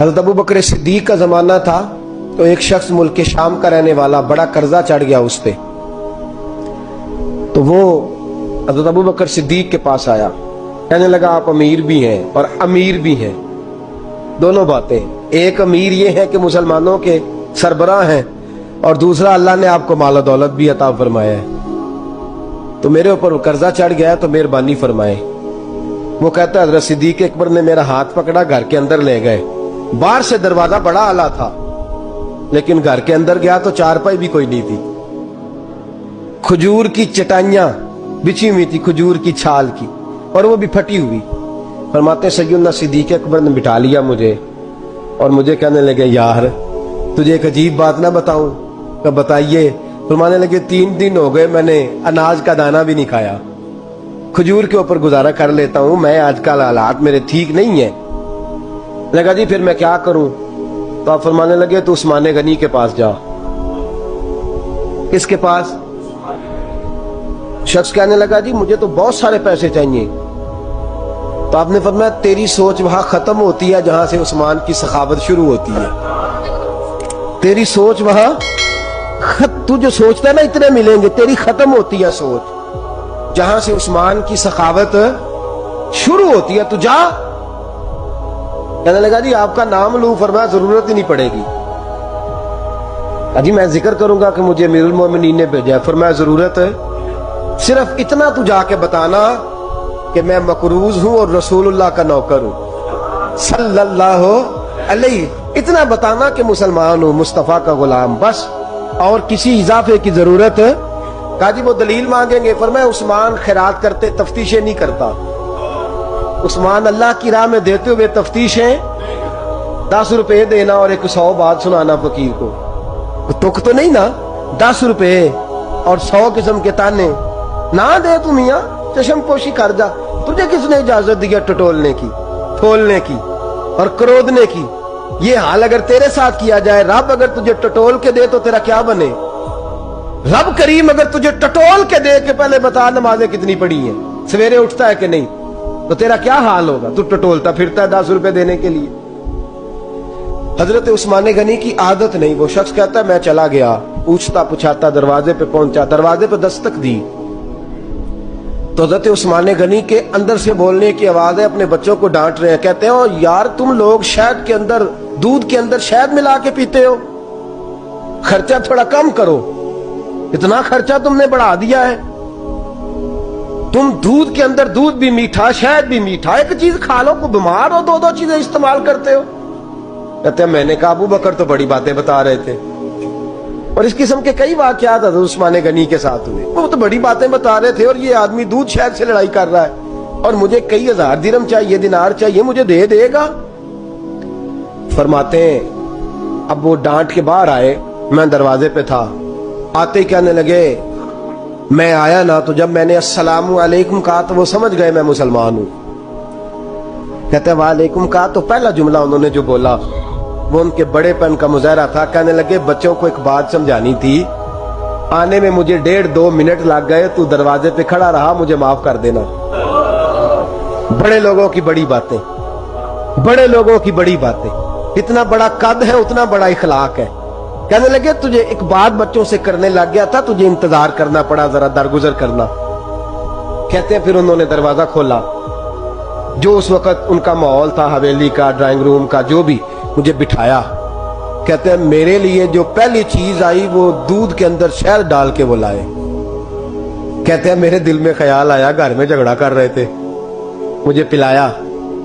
حضرت ابو بکر صدیق کا زمانہ تھا تو ایک شخص ملک شام کا رہنے والا، بڑا قرضہ چڑھ گیا اس پہ، تو وہ حضرت ابو بکر صدیق کے پاس آیا، کہنے لگا آپ امیر بھی ہیں اور امیر بھی ہیں، دونوں باتیں، ایک امیر یہ ہے کہ مسلمانوں کے سربراہ ہیں، اور دوسرا اللہ نے آپ کو مال و دولت بھی عطا فرمایا ہے، تو میرے اوپر قرضہ چڑھ گیا تو مہربانی فرمائے۔ وہ کہتا ہے حضرت صدیق اکبر نے میرا ہاتھ پکڑا، گھر کے اندر لے گئے، باہر سے دروازہ بڑا اعلیٰ تھا لیکن گھر کے اندر گیا تو چارپائی بھی کوئی نہیں تھی، کھجور کی چٹائیاں بچھی ہوئی تھی، کھجور کی چھال کی، اور وہ بھی پھٹی ہوئی۔ فرماتے ہیں سیدنا صدیق اکبر نے بٹھا لیا مجھے اور مجھے کہنے لگے یار تجھے ایک عجیب بات نہ بتاؤں؟ کہ بتائیے۔ فرمانے لگے 3 دن ہو گئے میں نے اناج کا دانہ بھی نہیں کھایا، کھجور کے اوپر گزارا کر لیتا ہوں میں، آج کل حالات میرے ٹھیک نہیں ہیں۔ لگا جی پھر میں کیا کروں؟ تو آپ فرمانے لگے تو عثمان غنی کے پاس جا۔ کس کے پاس؟ شخص کہنے لگا جی مجھے تو بہت سارے پیسے چاہیے۔ تو آپ نے فرمایا تیری سوچ وہاں ختم ہوتی ہے جہاں سے عثمان کی سخاوت شروع ہوتی ہے، تیری سوچ وہاں تو جو سوچتا ہے نا اتنے ملیں گے، تیری ختم ہوتی ہے سوچ جہاں سے عثمان کی سخاوت شروع ہوتی ہے، تو جا۔ کہنے لگا جی آپ کا نام لوں؟ فرمایا ضرورت ہی نہیں پڑے گی۔ جی میں ذکر کروں گا کہ مجھے امیر المومنین نے بھیجا ہے۔ فرمایا ضرورت ہے، صرف اتنا تو جا کے بتانا کہ میں مقروض ہوں اور رسول اللہ کا نوکر ہوں صلی اللہ علیہ، اتنا بتانا کہ مسلمان ہوں، مصطفیٰ کا غلام، بس، اور کسی اضافے کی ضرورت۔ کہا جی وہ دلیل مانگیں گے؟ فرمایا عثمان خیرات کرتے تفتیشیں نہیں کرتا، عثمان اللہ کی راہ میں دیتے ہوئے تفتیشیں 10 روپے دینا اور 100 بات سنانا فقیر کو، تک تو نہیں نا، 10 روپے اور 100 قسم کے تانے نہ دے تو میاں چشم پوشی کر جا، تجھے کس نے اجازت دیا ٹٹولنے کی، پھولنے کی اور کرودنے کی؟ یہ حال اگر تیرے ساتھ کیا جائے، رب اگر تجھے ٹٹول کے دے تو تیرا کیا بنے؟ رب کریم اگر تجھے ٹٹول کے دے کہ پہلے بتا نمازیں کتنی پڑھی ہیں، سویرے اٹھتا ہے کہ نہیں، تو تیرا کیا حال ہوگا؟ تو ٹٹولتا پھرتا ہے 10 روپے دینے کے لیے۔ حضرت عثمان غنی کی عادت نہیں، وہ شخص کہتا ہے میں چلا گیا، پوچھتا پچھاتا دروازے پہ پہنچا، دروازے پہ دستک دی تو حضرت عثمان غنی کے اندر سے بولنے کی آواز ہے، اپنے بچوں کو ڈانٹ رہے ہیں، کہتے ہیں یار تم لوگ شہد کے اندر، دودھ کے اندر شہد ملا کے پیتے ہو، خرچہ تھوڑا کم کرو، اتنا خرچہ تم نے بڑھا دیا ہے، تم دودھ کے اندر دودھ بھی میٹھا شہد بھی میٹھا، ایک چیز کھا لو، کو بیمار ہو 2 چیزیں استعمال کرتے ہو۔ کہتے ہیں میں نے کہا ابو بکر تو بڑی باتیں بتا رہے تھے، اور اس قسم کے کئی واقعات حضرت عثمان غنی کے ساتھ ہوئے، وہ تو بڑی باتیں بتا رہے تھے، اور یہ آدمی دودھ شہد سے لڑائی کر رہا ہے اور مجھے کئی 1000 درہم چاہیے، دینار چاہیے، مجھے دے گا؟ فرماتے ہیں اب وہ ڈانٹ کے باہر آئے، میں دروازے پہ تھا، آتے ہی کہنے لگے میں آیا نا تو جب میں نے السلام علیکم کہا تو وہ سمجھ گئے میں مسلمان ہوں۔ کہتے ہیں وعلیکم کہا تو پہلا جملہ انہوں نے جو بولا وہ ان کے بڑے پن کا مظاہرہ تھا۔ کہنے لگے بچوں کو ایک بات سمجھانی تھی، آنے میں مجھے 1.5-2 منٹ لگ گئے، تو دروازے پہ کھڑا رہا، مجھے معاف کر دینا۔ بڑے لوگوں کی بڑی باتیں، بڑے لوگوں کی بڑی باتیں، اتنا بڑا قد ہے اتنا بڑا اخلاق ہے۔ کہنے لگے تجھے ایک بات بچوں سے کرنے لگ گیا تھا، تجھے انتظار کرنا پڑا، ذرا درگزر کرنا۔ کہتے ہیں پھر انہوں نے دروازہ کھولا، جو اس وقت ان کا ماحول تھا حویلی کا، ڈرائنگ روم کا، جو بھی، مجھے بٹھایا۔ کہتے ہیں میرے لیے جو پہلی چیز آئی وہ دودھ کے اندر شہد ڈال کے وہ لائے۔ کہتے ہیں میرے دل میں خیال آیا گھر میں جھگڑا کر رہے تھے، مجھے پلایا،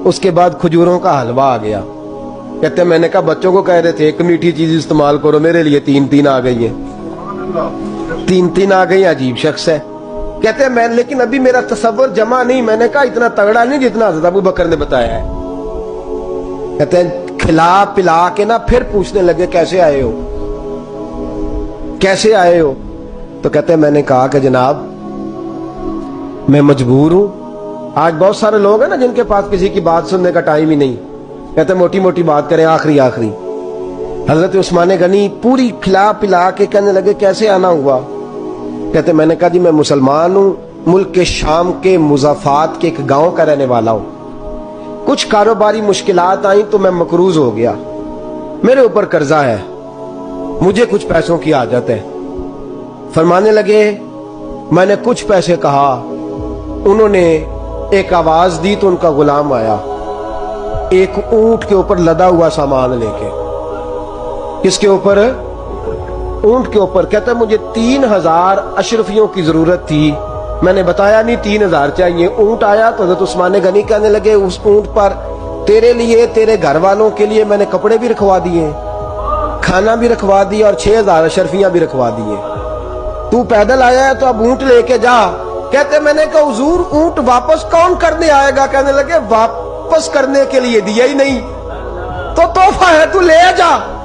اس کے بعد کھجوروں کا حلوہ آ گیا۔ کہتے ہیں میں نے کہا بچوں کو کہہ رہے تھے ایک میٹھی چیز استعمال کرو، میرے لیے 3 آ گئی ہیں، 3 آ گئی، عجیب شخص ہے۔ کہتے ہیں میں لیکن ابھی میرا تصور جمع نہیں، میں نے کہا اتنا تگڑا نہیں جتنا حضرت ابو بکر نے بتایا ہے۔ کہتے ہیں کھلا پلا کے نا پھر پوچھنے لگے کیسے آئے ہو، کیسے آئے ہو؟ تو کہتے ہیں میں نے کہا کہ جناب میں مجبور ہوں، آج بہت سارے لوگ ہیں نا جن کے پاس کسی کی بات سننے کا ٹائم ہی نہیں، کہتے ہیں موٹی موٹی بات کریں، آخری۔ حضرت عثمان غنی پوری کھلا پلا کے کہنے لگے کیسے آنا ہوا؟ کہتے ہیں میں نے کہا جی میں مسلمان ہوں، ملک کے شام کے مضافات کے ایک گاؤں کا رہنے والا ہوں، کچھ کاروباری مشکلات آئیں تو میں مقروض ہو گیا، میرے اوپر قرضہ ہے، مجھے کچھ پیسوں کی حاجت ہے۔ فرمانے لگے میں نے کچھ پیسے کہا، انہوں نے ایک آواز دی تو ان کا غلام آیا ایک اونٹ کے اوپر لدا ہوا سامان لے کے۔ کس کے اوپر؟ اونٹ کے اوپر۔ کہتا ہے مجھے 3000 اشرفیوں کی ضرورت تھی، میں نے بتایا نہیں 3000 چاہیے۔ اونٹ آیا تو حضرت عثمان غنی کہنے لگے اس اونٹ پر تیرے لیے، تیرے گھر والوں کے لیے میں نے کپڑے بھی رکھوا دیے، کھانا بھی رکھوا دیا، اور 6000 اشرفیاں بھی رکھوا دیے، تو پیدل آیا ہے تو اب اونٹ لے کے جا۔ کہتے میں نے کہا حضور اونٹ واپس کون کرنے آئے گا؟ کہنے لگے واپس کرنے کے لیے دیا ہی نہیں تو تحفہ ہے، تو لے جا۔